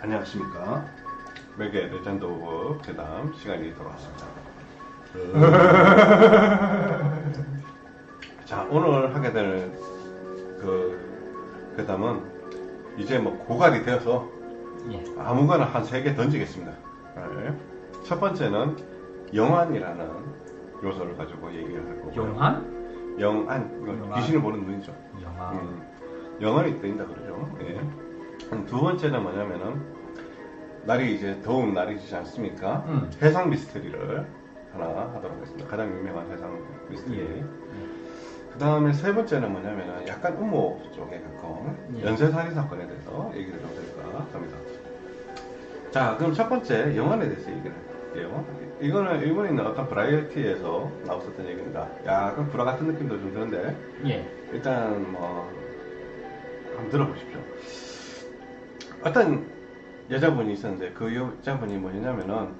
안녕하십니까. 매개 레전드 오브 괴담 시간이 돌아왔습니다. 자, 오늘 하게 될 그 괴담은 이제 뭐 고갈이 되어서 아무거나 한 3개 던지겠습니다. 네. 첫 번째는 영안이라는 요소를 가지고 얘기를 할 거고요. 영안? 영안, 귀신을 보는 눈이죠. 영안. 영안이 뜨인다 그러죠. 예. 두 번째는 뭐냐면은 날이 이제 더운 날이지 않습니까? 해상 미스터리를 하나 하도록 하겠습니다. 가장 유명한 해상 미스터리. 그 다음에 세 번째는 뭐냐면은 약간 음모 쪽에 가까운 연쇄살인 사건에 대해서 얘기를 좀 드릴까 합니다. 자, 그럼 첫 번째 영안에 대해서 얘기를 할게요. 이거는 일본에 있는 어떤 브라이어티에서 나왔었던 얘기입니다. 약간 불화 같은 느낌도 좀 드는데 일단 뭐 한번 들어보십시오. 어떤 여자분이 있었는데 그 여자분이 뭐냐면은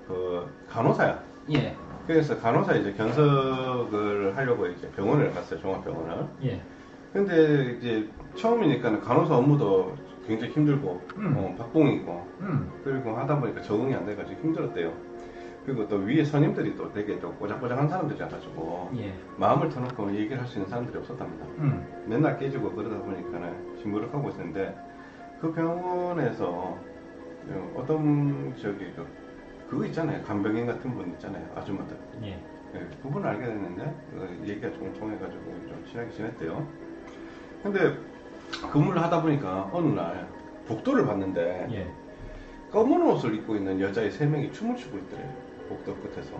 그 간호사야. 그래서 간호사 이제 견석을 하려고 이제 병원을 갔어요. 종합병원을. 근데 이제 처음이니까 간호사 업무도 굉장히 힘들고 박봉이고 그리고 하다 보니까 적응이 안 돼가지고 힘들었대요. 그리고 또 위에 선임들이 또 되게 또 꼬장꼬장한 사람들이라가지고 마음을 터놓고 얘기를 할 수 있는 사람들이 없었답니다. 맨날 깨지고 그러다 보니까는 시무룩하고 있었는데 그 병원에서 어떤 저기 그거 있잖아요. 간병인 같은 분 있잖아요. 아줌마들. 그분을 알게 됐는데 얘기가 좀 통해가지고 좀 친하게 지냈대요. 근데 근무를 하다 보니까 어느 날 복도를 봤는데 검은 옷을 입고 있는 여자애 3명이 춤을 추고 있더래요. 복도 끝에서.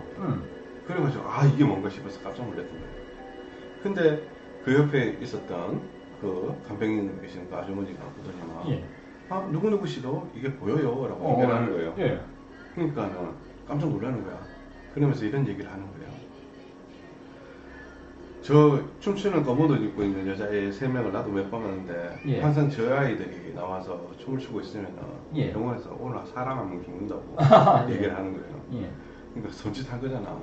그래가지고 아 이게 뭔가 싶어서 깜짝 놀랐던 거예요. 근데 그 옆에 있었던 그 간병인 계시는 그 아주머니가 보더니만 아 누구누구씨도 이게 보여요 라고 얘기를 하는 거예요. 그러니까 깜짝 놀라는 거야. 그러면서 이런 얘기를 하는 거예요. 저 춤추는 검은 옷 입고 있는 여자애 3명을 나도 몇 번 봤는데 항상 저 아이들이 나와서 춤을 추고 있으면 병원에서 오늘 사람 한 명 죽는다고 얘기를 하는 거예요. 그러니까 손짓한 거잖아.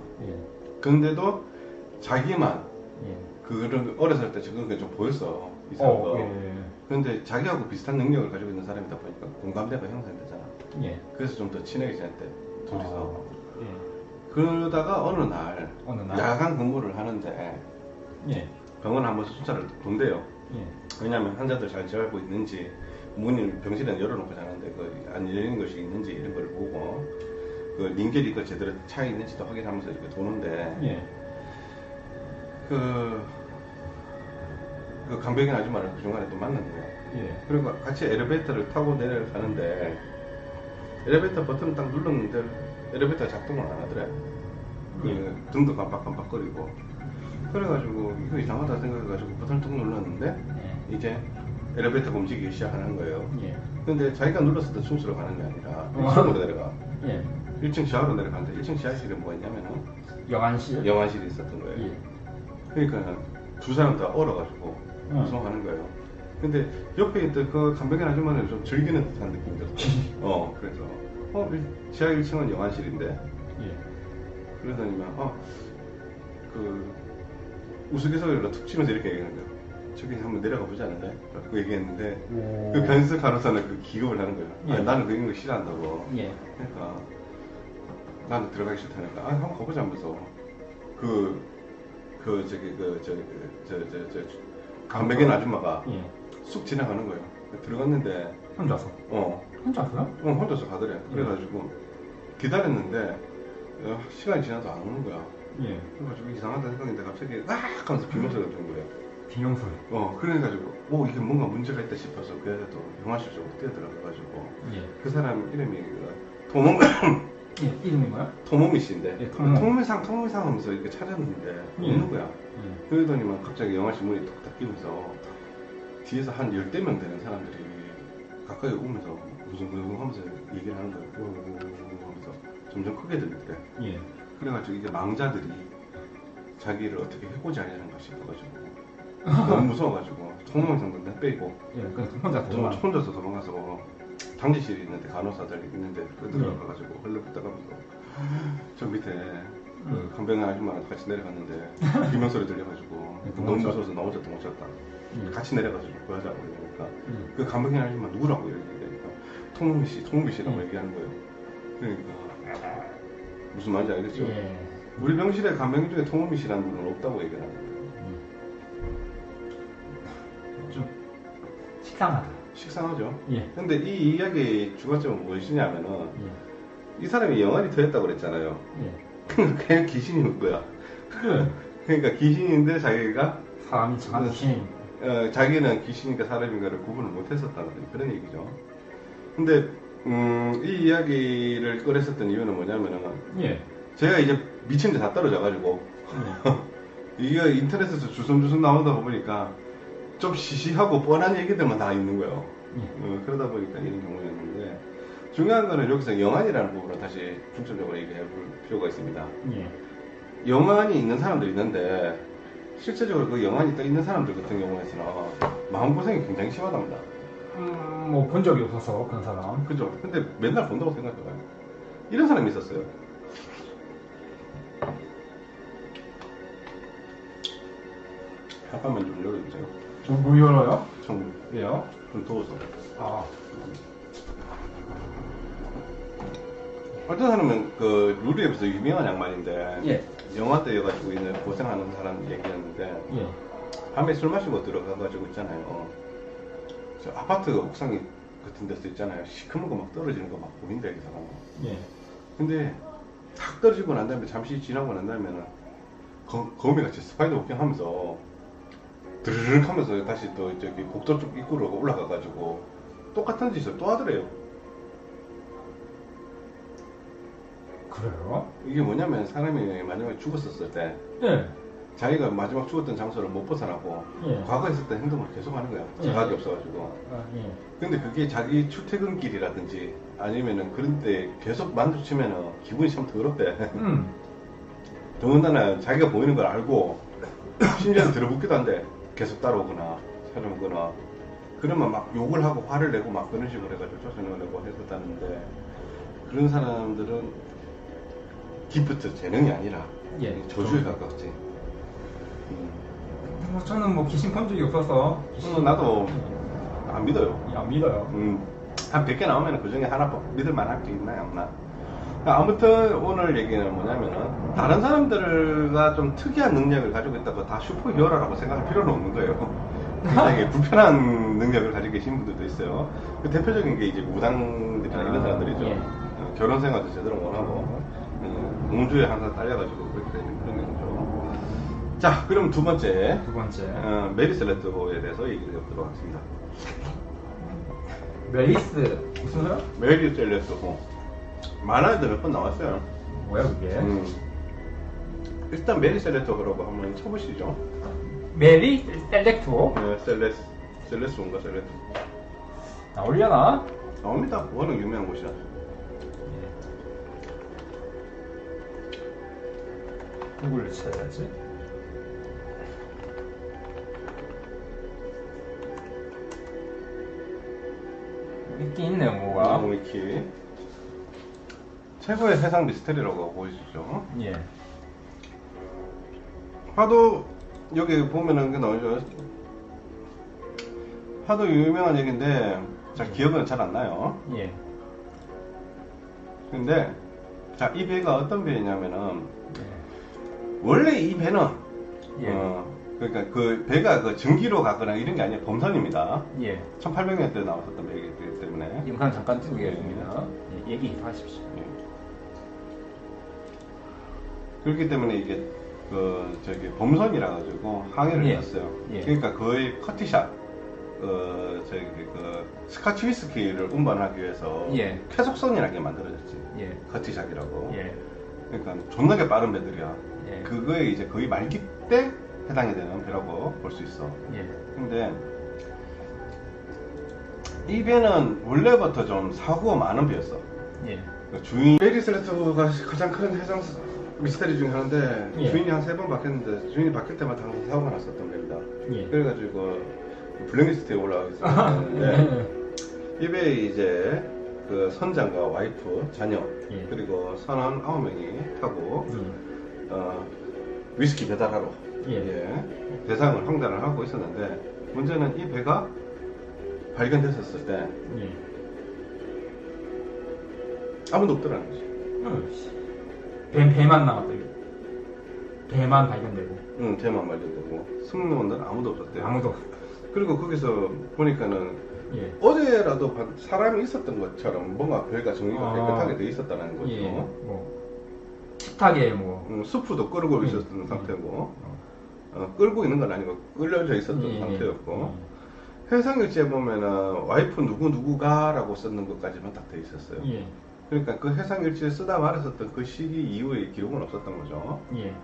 그런데도 자기만 그런 어렸을 때 그런 게 좀 보였어. 이상한 거. 그런데 자기하고 비슷한 능력을 가지고 있는 사람이다 보니까 공감대가 형성되잖아. 그래서 좀 더 친하게 지냈대. 둘이서. 그러다가 어느 날 야간 근무를 하는데 병원 한 번씩 순찰을 돈대요. 왜냐하면 환자들 잘 지내고 있는지 문을 병실에는 열어놓고 자는데 그 안 열리는 것이 있는지 이런 걸 보고 그 링겔이 그 제대로 차 있는지도 확인하면서 이렇게 도는데 그 간병인 아줌마를 그 중간에 또 만난 거예요. 그리고 같이 엘리베이터를 타고 내려가는데 엘리베이터 버튼을 딱 눌렀는데 엘리베이터가 작동을 안 하더래. 그 등도 깜빡깜빡거리고. 그래가지고 이거 이상하다 생각해가지고 버튼을 딱 눌렀는데 이제 엘리베이터가 움직이기 시작하는 거예요. 근데 자기가 눌렀을 때 춤추러 가는 게 아니라 1층으로 내려가. 1층 지하로 내려가는데 1층 지하실에 뭐가 있냐면은 영안실이 있었던 거예요. 그러니까 두 사람 다 얼어가지고 무서워하는 거예요. 근데 옆에 있던 그 간병인 아줌마는 좀 즐기는 듯한 느낌이 들었어요. 그래서 지하 1층은 영안실인데 그러더니만 그 우스갯소리로 툭 치면서 이렇게 얘기하는 거예요. 저기 한번 내려가 보지 않을래? 라고 얘기했는데 그 견습 간호사는 그 기겁을 하는 거예요. 아니, 나는 그런 거 싫어한다고. 그러니까 나는 들어가기 싫다니까 한번 가보자 하면서 간병인 아줌마가 쑥 지나가는 거예요. 들어갔는데 혼자서? 혼자서요? 혼자서 가더래. 그래가지고 기다렸는데 시간이 지나도 안 오는 거야. 그래가지고 이상하다 생각했는데 갑자기 악 하면서 비명소리가 든 거예요. 비명소리? 그래가지고 이게 뭔가 문제가 있다 싶어서 그 여자도 영화실 쪽으로 뛰어들어가가지고 그 사람 이름이 도몽 이름이 뭐야? 토모미 씨인데 토모미상 하면서 이렇게 찾았는데 없는 거야. 그러더니만 갑자기 영화실 문이 톡탁 끼면서 뒤에서 한 10대 명 되는 사람들이 가까이 오면서 무슨 하면서 얘기를 하는 거예요. 하면서 점점 크게 들리더래. 그래가지고 이게 망자들이 자기를 어떻게 해코지 하려는 것이 싶어가지고 너무 무서워가지고 통영상도 빼고 혼자서 도망가서 당직실이 있는데 간호사들 있는데 들어가가지고 흘러붙다가면서 저 밑에 그 간병인 아줌마랑 같이 내려갔는데 비명소리 들려가지고 너무 무서워서 나 혼자 도망쳤다. 같이 내려가지고 그 하자고 이러니까 그 간병인 아줌마 누구라고 이러니까 통미씨라고 얘기하는 거예요. 그러니까 무슨 말인지 알겠죠? 예. 우리 병실에 간병인 중에 통미씨라는 분은 없다고 얘기를 하는 거예요. 좀 식상하다. 식상하죠? 예. 근데 이 이야기의 주관점은 무엇이냐면은 이 사람이 영안이 더했다고 그랬잖아요. 그냥 귀신인 거야. 그러니까 귀신인데 자기가 사람이 정확히 귀신. 자기는 귀신인가 사람인가를 구분을 못했었다는 그런 얘기죠. 근데 이 이야기를 꺼냈었던 이유는 뭐냐면은 제가 이제 미친 데 다 떨어져가지고 이게 인터넷에서 주섬주섬 나오다 보니까 좀 시시하고 뻔한 얘기들만 다 있는 거예요. 그러다 보니까 이런 경우였는데 중요한 거는 여기서 영안이라는 부분을 다시 중점적으로 얘기해 볼 필요가 있습니다. 영안이 있는 사람들이 있는데 실제적으로 그 영안이 떠 있는 사람들 같은 경우에서는 마음고생이 굉장히 심하답니다. 뭐 본 적이 없어서 그런 사람. 그죠. 근데 맨날 본다고 생각해봐요. 이런 사람이 있었어요. 잠깐만 좀 열어주세요. 뭐 열어요? 좀 왜요? 좀 더워서. 아. 어떤 사람은 그 루리앱에서 유명한 양반인데 영화 때여가지고 있는 고생하는 사람 얘기였는데 밤에 술 마시고 들어가가지고 있잖아요. 저 아파트 옥상 같은 데서 있잖아요. 시커먼 거 막 떨어지는 거 막 보인다 이 사람은. 근데 탁 떨어지고 난 다음에 잠시 지나고 난 다음에는 거미같이 스파이더 워킹 하면서 드르륵 하면서 다시 또 저기 복도 쪽 입구로 올라가가지고 똑같은 짓을 또 하더래요. 그래요? 이게 뭐냐면 사람이 마지막에 죽었었을 때 자기가 마지막 죽었던 장소를 못 벗어나고 과거에 있었던 행동을 계속 하는 거야. 자각이 없어가지고. 근데 그게 자기 출퇴근길이라든지 아니면은 그런 때 계속 만두치면은 기분이 참 더럽대. 더군다나 자기가 보이는 걸 알고 심지어는 들어붙기도 한데 계속 따라오거나 찾아오거나 그러면 막 욕을 하고 화를 내고 막 그런 식으로 해가지고 쫓아내고 했었다는데 그런 사람들은 기프트, 재능이 아니라 저주에 가깝지. 저는 뭐 귀신 본 적이 없어서 나도 안 믿어요. 안 믿어요. 한 100개 나오면 그 중에 하나 믿을 만한 게 있나요? 없나? 아무튼 오늘 얘기는 뭐냐면은 다른 사람들과 좀 특이한 능력을 가지고 있다고 다 슈퍼히어로라고 생각할 필요는 없는 거예요. 굉장히 불편한 능력을 가지고 계신 분들도 있어요. 그 대표적인 게 이제 무당들이나 이런 사람들이죠. 결혼 생활도 제대로 못하고 공주에 항상 딸려가지고 그렇게 되는 그런 거죠. 자, 그럼 두 번째 메리 셀레토에 대해서 얘기를 해보도록 하겠습니다. 메리스 무슨 소리야? 메리 셀레토 만화에도 몇 번 나왔어요. 뭐야 그게? 일단 메리 셀레토라고 한번 쳐보시죠. 메리 셀렉토? 네, 셀레스온가 셀레토. 나오려나? 나옵니다. 워낙 유명한 곳이라. 누구를 찾아야지? 있긴 있네요, 뭐가. 위키. 최고의 세상 미스테리라고 보이시죠? 하도 여기 보면은 그 나오죠. 하도 유명한 얘기인데 잘 기억은 잘 안 나요. 근데 자, 이 배가 어떤 배냐면은 원래 이 배는 그러니까 그 배가 그 증기로 가거나 이런 게 아니라 범선입니다. 1800년대 나왔었던 배이기 때문에 영상 잠깐 찍겠습니다. 얘기하십시오. 그렇기 때문에 이게 그 저기 범선이라 가지고 항해를 했어요. 그러니까 거의 커티샷 저기 그 스카치 위스키를 운반하기 위해서 쾌속선이라게 만들어졌지. 커티샷이라고. 그러니까 존나게 빠른 배들이야. 그거에 이제 거의 말기 때 해당이 되는 배라고 볼 수 있어. 근데 이 배는 원래부터 좀 사고가 많은 배였어. 그러니까 주인 메리 셀레토가 가장 큰 해상 미스터리 중에 하나인데 주인이 한 3번 바뀌었는데 주인이 바뀔 때마다 항상 사고가 났었던 배입니다. 그래가지고 블랙리스트에 올라가 있었는데 이 배에 이제 그 선장과 와이프, 자녀 그리고 선원 9명이 타고 위스키 배달하러 대상을 횡단을 하고 있었는데 문제는 이 배가 발견됐었을 때 아무도 없더라는 거지. 배만 나왔다. 배만 발견되고. 응, 배만 발견되고 승무원들은 아무도 없었대요. 아무도. 그리고 거기서 보니까는 예. 어제라도 사람이 있었던 것처럼 뭔가 배가 정리가 깨끗하게 돼 있었다는 거죠. 예. 뭐 식탁에 뭐 수프도 끓고 있었던 상태고 끓고 있는 건 아니고 끓여져 있었던 상태였고 해상일지에 보면은 와이프 누구누구가라고 쓰는 것까지만 딱 돼 있었어요. 예. 그러니까 그 해상일지에 쓰다 말았었던 그 시기 이후에 기록은 없었던 거죠. 예.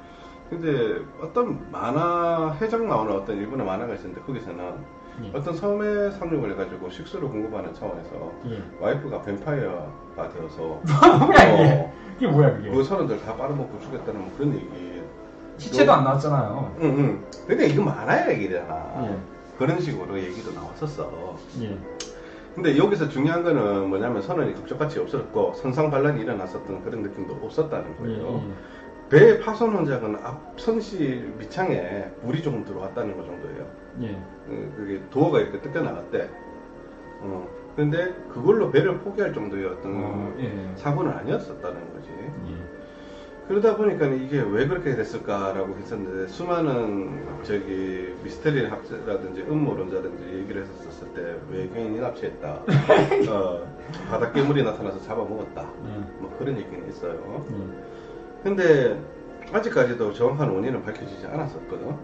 근데 어떤 만화 해적 나오는 어떤 일본의 만화가 있었는데 거기서는 어떤 섬에 상륙을 해가지고 식수를 공급하는 차원에서 와이프가 뱀파이어가 되어서 뭐야 이게? 이게 뭐야 그게? 그 사람들 다 빨아먹고 죽였다는 뭐 그런 얘기. 시체도 안 나왔잖아요. 응. 근데 이거 만화의 얘기잖아. 그런 식으로 얘기도 나왔었어. 근데 여기서 중요한 거는 뭐냐면 선원이 국적같이 없었고 선상반란이 일어났었던 그런 느낌도 없었다는 거예요. 배 파손 흔적은 앞 선실 밑창에 물이 조금 들어왔다는 거 정도예요. 그게 도어가 이렇게 뜯겨 나갔대. 근데 그걸로 배를 포기할 정도의 어떤 사고는 아니었었다는 거지. 그러다 보니까 이게 왜 그렇게 됐을까라고 했었는데 수많은 저기 미스터리 학자라든지 음모론자든지 얘기를 했었을 때 외계인이 납치했다. 바다 괴물이 나타나서 잡아먹었다. 뭐 그런 얘기는 있어요. 근데 아직까지도 정확한 원인은 밝혀지지 않았었거든.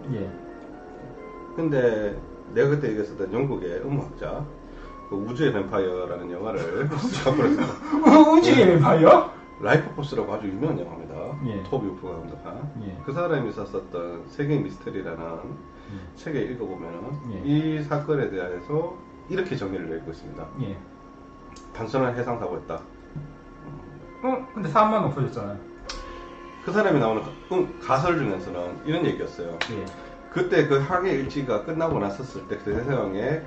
근데 내가 그때 얘기했었던 영국의 음모학자 그 우주의 뱀파이어라는 영화를 우주의 뱀파이어? 라이프 포스라고 아주 유명한 영화입니다. 토비 우프가 감독한 그 사람이 썼었던 세계의 미스터리라는 책에 읽어보면 이 사건에 대해서 이렇게 정리를 내고 있습니다. 단순한 해상사고였다. 근데 사람만 없어졌잖아요. 그 사람이 나오는 가설 중에서는 이런 얘기였어요. 그때 그 항해 일지가 끝나고 났었을 때 그 대서양에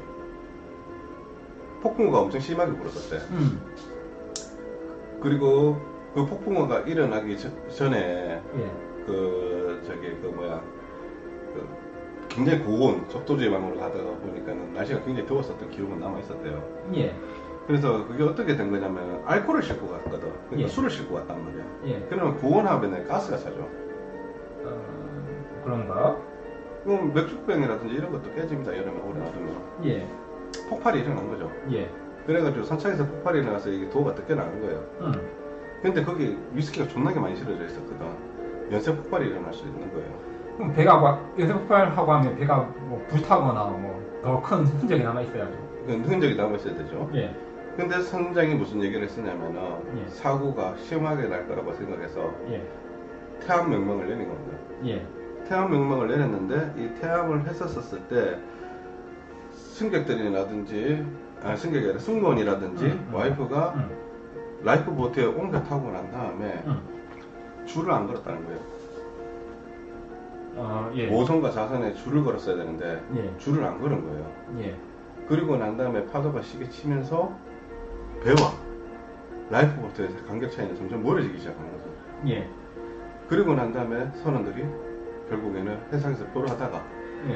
폭풍우가 엄청 심하게 불었었대. 그리고 그 폭풍우가 일어나기 전에 그 굉장히 고온 적도지방으로 가다가 보니까는 날씨가 굉장히 더웠었던 기록은 남아 있었대요. 그래서 그게 어떻게 된 거냐면 알코올을 싣고 갔거든. 그러니까 술을 싣고 갔단 말이야. 그러면 고온하면은 가스가 차죠. 그런가? 그럼 맥주병이라든지 이런 것도 깨집니다. 여름에 오래 놔두면. 폭발이 일어난 거죠. 그래가지고 선창에서 폭발이 일어나서 이게 도어가 뜯겨나는 거예요. 근데 거기 위스키가 존나게 많이 실어져 있었거든. 연쇄 폭발이 일어날 수 있는 거예요. 그럼 배가 연쇄 폭발하고 하면 배가 뭐 불타거나 뭐 더 큰 흔적이 남아 있어야죠. 흔적이 남아 있어야 되죠. 근데 선장이 무슨 얘기를 했었냐면은 사고가 심하게 날 거라고 생각해서 태암 명령을 내린 겁니다. 태암 명령을 내렸는데 이 태암을 했었을 때 승객들이라든지 승객이 아니라 승무원이라든지 와이프가 라이프 보트에 옮겨 타고 난 다음에 줄을 안 걸었다는 거예요. 모선과 자선에 줄을 걸었어야 되는데 줄을 안 걸은 거예요. 그리고 난 다음에 파도가 시게 치면서 배와 라이프 보트의 간격 차이는 점점 멀어지기 시작한 거죠. 그리고 난 다음에 선원들이 결국에는 해상에서 포로하다가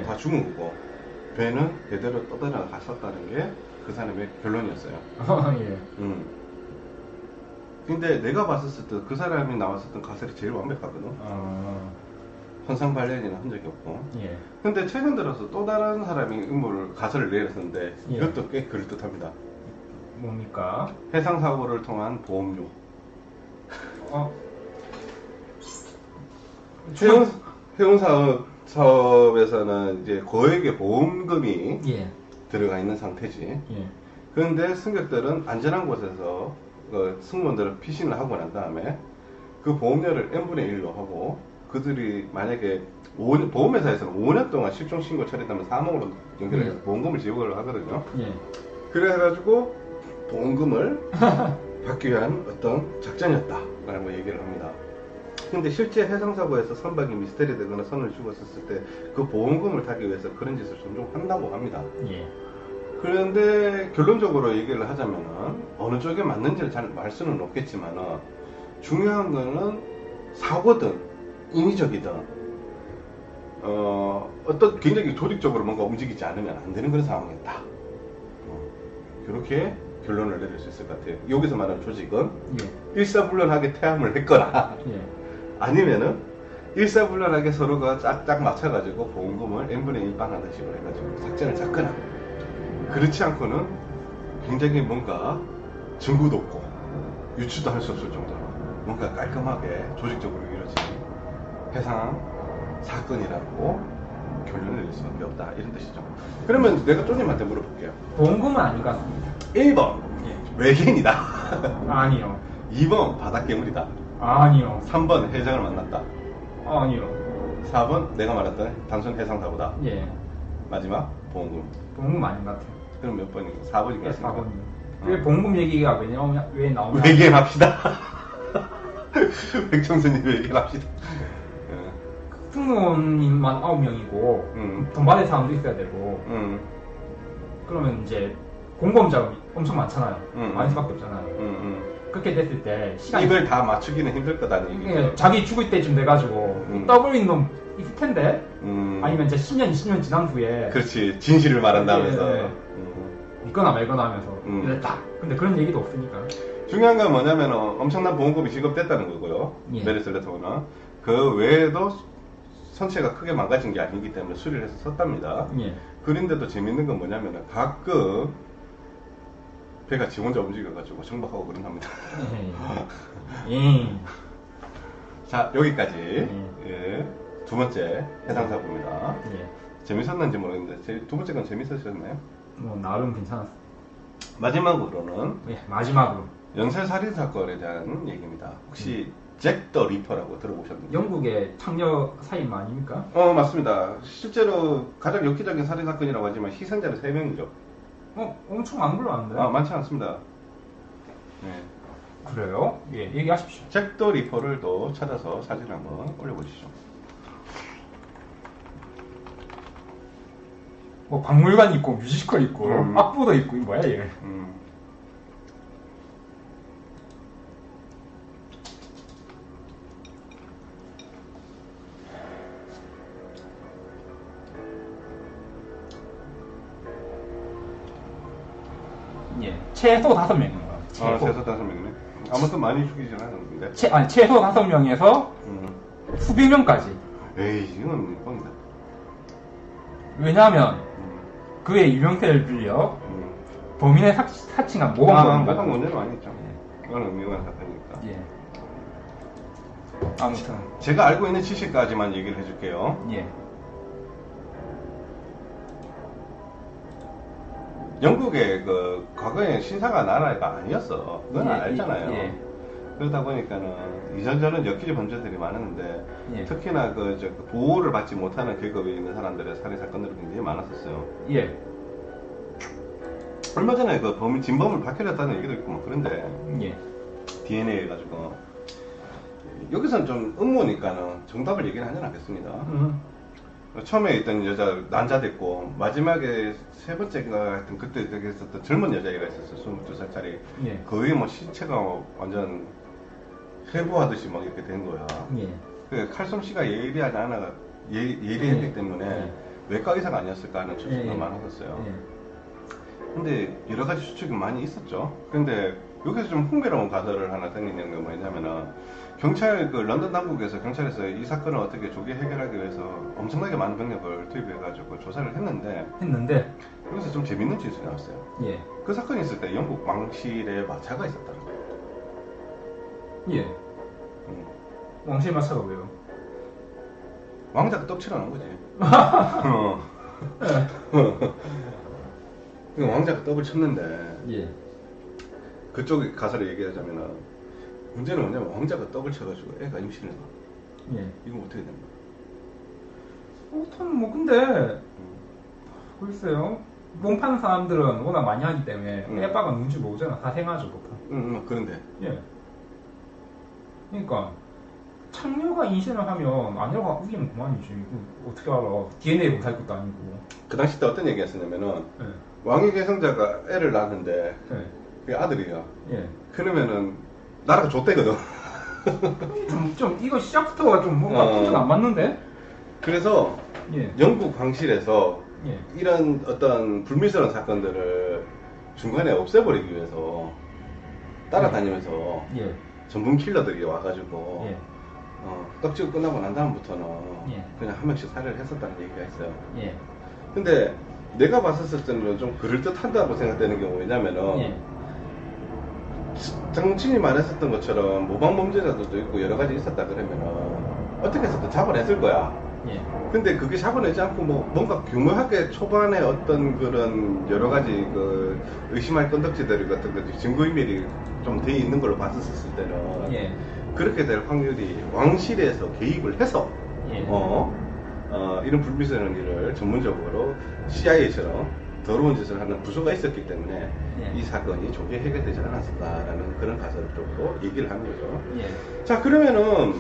다 죽은 거고 배는 대대로 떠다가 갔었다는 게 그 사람의 결론이었어요. 근데 내가 봤었을 때 그 사람이 나왔었던 가설이 제일 완벽하거든. 현상발견이나 흔적이 없고. 근데 최근 들어서 또 다른 사람이 가설을 내렸었는데 이것도 꽤 그럴듯합니다. 뭡니까? 해상사고를 통한 보험료. 해운 사업에서는 이제 고액의 보험금이 들어가 있는 상태지. 그런데 승객들은 안전한 곳에서 승무원들은 피신을 하고 난 다음에 그 보험료를 n분의 1로 하고 그들이 만약에 보험회사에서는 5년 동안 실종 신고 처리했다면 3억으로 연결해서 보험금을 지급을 하거든요. 그래가지고 보험금을 받기 위한 어떤 작전이었다라고 얘기를 합니다. 근데 실제 해상사고에서 선박이 미스터리 되거나 선을 죽었을 때 그 보험금을 타기 위해서 그런 짓을 종종 한다고 합니다. 그런데 결론적으로 얘기를 하자면은 어느 쪽에 맞는지를 잘 말 수는 없겠지만 중요한 거는 사고든 인위적이든 어떤 굉장히 조직적으로 뭔가 움직이지 않으면 안 되는 그런 상황이었다. 그렇게 결론을 내릴 수 있을 것 같아요. 여기서 말하는 조직은 일사불란하게 퇴함을 했거나 아니면은 일사불란하게 서로가 짝짝 맞춰가지고 보험금을 n분의 1 반환하는 식으로 해가지고 삭제를 잡거나, 그렇지 않고는 굉장히 뭔가 증거도 없고 유추도 할 수 없을 정도로 뭔가 깔끔하게 조직적으로 이루어진 해상 사건이라고 결론을 내릴 수밖에 없다, 이런 뜻이죠. 그러면 내가 쪼님한테 물어볼게요. 보험금은 아닌 것 같습니다. 1번 외계인이다. 아니요. 2번 바닷괴물이다. 아니요. 3번 해적을 만났다. 아니요. 4번 내가 말했던 단순 해상사고다. 예. 마지막 보험금. 보험금 아닌 것 같아요. 그럼 몇 번인가? 4번인 것 같습니다. 4번이요. 왜 보험금 얘기가 왜 나오냐? 외계인 합시다. 백청선님 외계인 합시다. 승무원님만 9명이고 돈 받을 사람도 있어야 되고 그러면 이제 공범자가 엄청 많잖아요. 많을 수밖에 없잖아요. 그렇게 됐을 때 시간이 이걸 다 맞추기는 힘들 거다는 얘기죠. 자기 죽을 때쯤 돼가지고 떠버린 놈 있을 텐데 아니면 이제 10년, 20년 지난 후에 그렇지, 진실을 말한다면서 믿거나 말거나 하면서 이랬다. 근데 그런 얘기도 없으니까. 중요한 건 뭐냐면 엄청난 보험금이 지급됐다는 거고요. 메르셀레토는 그 외에도 선체가 크게 망가진 게 아니기 때문에 수리를 해서 썼답니다. 그런데도 재밌는 건 뭐냐면 가끔 배가 지 혼자 움직여가지고 정박하고 그런답니다. 자, 여기까지 두 번째 해상사고입니다. 재밌었는지 모르겠는데 두 번째 건 재밌으셨나요? 뭐 나름 괜찮았어요. 마지막으로는 마지막으로 연쇄살인사건에 대한 얘기입니다. 혹시 잭 더 리퍼라고 들어보셨나요? 영국의 창녀 살인 아닙니까? 맞습니다. 실제로 가장 엽기적인 살인사건이라고 하지만 희생자는 3명이죠. 엄청 안 불러왔는데? 많지 않습니다. 네. 그래요? 예, 얘기하십시오. 잭 더 리퍼를 또 찾아서 사진을 한번 올려보시죠. 뭐 박물관 있고 뮤지컬 있고 악보도 있고 뭐야 얘. 최소 5명입니다. 최소 5명이네. 아무튼 많이 죽이진 않았는데. 최소 5명에서 수백 명까지. 에이, 이건 뻥이다. 왜냐하면 그의 유명세를 빌려 범인의 사칭한 모범범인가. 모범 원죄는 아니죠. 그건 음흉한 사건이니까. 예. 아무튼 제가 알고 있는 지식까지만 얘기를 해줄게요. 예. 영국의 그 과거에 신사가 나라가 아니었어. 그건 알잖아요. 그러다 보니까는 이전저는 엮이지 범죄들이 많았는데 특히나 그 보호를 받지 못하는 계급에 있는 사람들의 살인 사건들이 굉장히 많았었어요. 얼마 전에 그 진범을 밝혀냈다는 얘기도 있고 뭐 그런데 DNA 해가지고 여기서는 좀 음모니까는 정답을 얘기는 하진 않겠습니다. 처음에 있던 여자 난자됐고 마지막에 세 번째가 하여튼 그때 되게 있었던 젊은 여자애가 있었어요. 22살짜리. 거의 뭐 신체가 완전 해부하듯이 막 이렇게 된 거야. 그 칼솜씨가 예리했기 때문에 외과 의사가 아니었을까 하는 추측도 많았었어요. 근데 여러 가지 추측이 많이 있었죠. 근데 여기서 좀 흥미로운 가설을 하나 생기는 건 뭐냐면은 런던 당국에서 경찰에서 이 사건을 어떻게 조기 해결하기 위해서 엄청나게 많은 병력을 투입해가지고 조사를 했는데 여기서 좀 재밌는 진술이 나왔어요. 그 사건이 있을 때 영국 왕실에 마차가 있었다는 거예요. 왕실 마차가 왜요? 왕자가 떡칠하는 거지. 왕자가 떡을 쳤는데 그쪽 가설을 얘기하자면은 문제는 뭐냐면 왕자가 떡을 쳐가지고 애가 임신을 해. 이거 어떻게 됩니까? 뭐 근데 글쎄요. 몸 파는 사람들은 워낙 많이 하기 때문에 애빠가 누군지 모르잖아. 다 생하죠 보통. 그런데 그러니까 창녀가 임신을 하면 아내가 우기면 그만이지. 어떻게 알아? DNA 검사할 것도 아니고. 그 당시 때 어떤 얘기 했었냐면은 왕위 계승자가 애를 낳았는데 그게 아들이야. 그러면은 나라가 좆대거든. 좀 이거 시작부터가 좀 뭔가 풍조가 안 맞는데? 그래서 영국皇실에서 이런 어떤 불미스러운 사건들을 중간에 없애버리기 위해서 따라다니면서 예. 전문 킬러들이 와가지고 예. 떡지고 끝나고 난 다음부터는 예. 그냥 한 명씩 살해를 했었다는 얘기가 있어요. 예. 근데 내가 봤었을 때는 좀 그럴듯한다고 생각되는 게 뭐냐면은 예. 장친이 말했었던 것처럼 모방범죄자들도 있고 여러 가지 있었다 그러면은 어떻게 해서든 잡아냈을 거야. 예. 근데 그게 잡아내지 않고 뭐 뭔가 교묘하게 초반에 어떤 그런 여러 가지 그 의심할 건덕지들 같은 것 증거인멸이 좀 돼 있는 걸로 봤었을 때는 예. 그렇게 될 확률이 왕실에서 개입을 해서 예. 이런 불미스러운 일을 전문적으로 CIA처럼 더러운 짓을 하는 부서가 있었기 때문에 예. 이 사건이 조기에 해결되지 않았을까라는 그런 가설적으로 얘기를 하는 거죠. 예. 자, 그러면은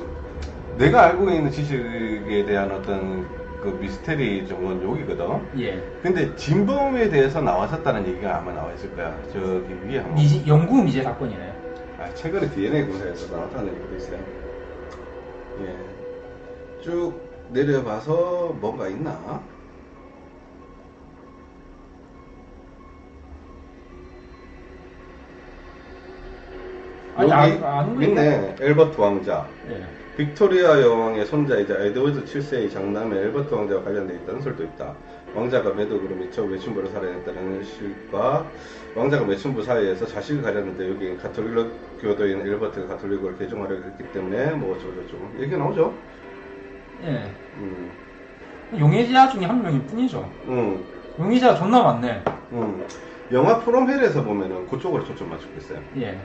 내가 알고 있는 지식에 대한 어떤 그 미스테리 점은 여기거든. 예. 근데 진범에 대해서 나왔었다는 얘기가 아마 나와 있을 거야. 저기 위에 한번. 영구 미제 사건이네. 아, 최근에 DNA 검사에서 나왔다는 얘기도 있어요. 예. 쭉 내려봐서 뭐가 있나? 아니, 여기 있네. 엘버트 왕자. 예. 빅토리아 여왕의 손자이자 에드워드 7세의 장남의 엘버트 왕자와 관련되어 있다는 설도 있다. 왕자가 매독으로 미쳐 외친부를 살해했다는 실과 왕자가 외친부 사이에서 자식을 가졌는데 여기 가톨릭 교도인 엘버트가 가톨릭을 개종하려고 했기 때문에 뭐 어쩌고저쩌고 얘기가 나오죠. 예. 용의자 중에 한 명일 뿐이죠. 용의자가 존나 많네. 영화 프롬 헬에서 보면은 그쪽으로 초점 맞추고 있어요. 예.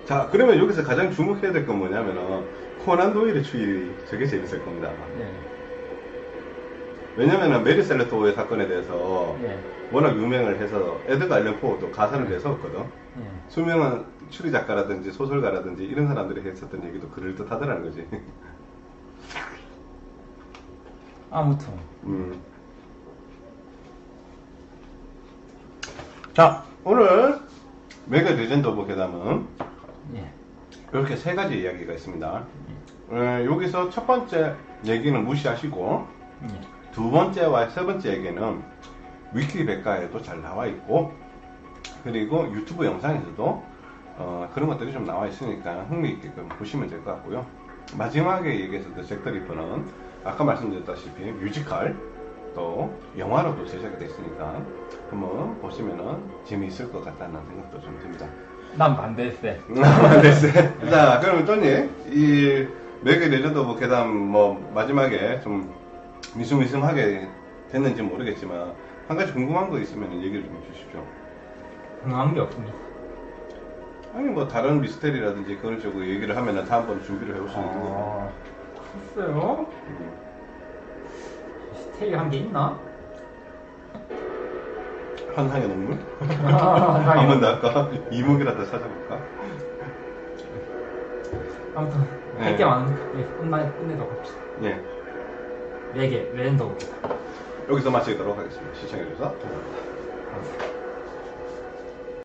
자, 그러면 여기서 가장 주목해야 될 건 뭐냐면은 코난 도일의 추일이 되게 재밌을 겁니다. 예. 왜냐면은 메리 셀레토의 사건에 대해서 예. 워낙 유명을 해서 에드가 알렌 포도 가사를 내서었거든. 예. 수명한 추리 작가라든지 소설가라든지 이런 사람들이 했었던 얘기도 그럴듯하더라는 거지. 아무튼. 자, 오늘 메가 레전드 오브 괴담은 예. 이렇게 세 가지 이야기가 있습니다. 여기서 첫 번째 얘기는 무시하시고 두 번째와 세 번째 얘기는 위키 백과에도 잘 나와 있고 그리고 유튜브 영상에서도 그런 것들이 좀 나와 있으니까 흥미있게 보시면 될 것 같고요. 마지막에 얘기했었던 잭 더 리퍼는 아까 말씀드렸다시피 뮤지컬 또 영화로도 제작이 됐으니까 한번 보시면은 재미있을 것 같다는 생각도 좀 듭니다. 난 반대했어. 반대했어. 자, 그러면 또니 이 메가 레전드 오브 괴담 뭐 마지막에 좀 미스미스하게 됐는지 모르겠지만 한 가지 궁금한 거 있으면 얘기를 좀 해주십시오. 궁금한 게 없습니다. 아니 뭐 다른 미스테리라든지 그런 식으로 얘기를 하면은 다음번에 준비를 해볼 수 있는 거예요. 글쎄요? 미스테리 한 게 있나? 한상의 동물? 한번 나갈까? 이목이라도 찾아볼까? 아무튼 할 게 많으니까 끝내도록 합시다. 예. 4개 레전드. 여기서 마치도록 하겠습니다. 시청해주셔서 감사합니다.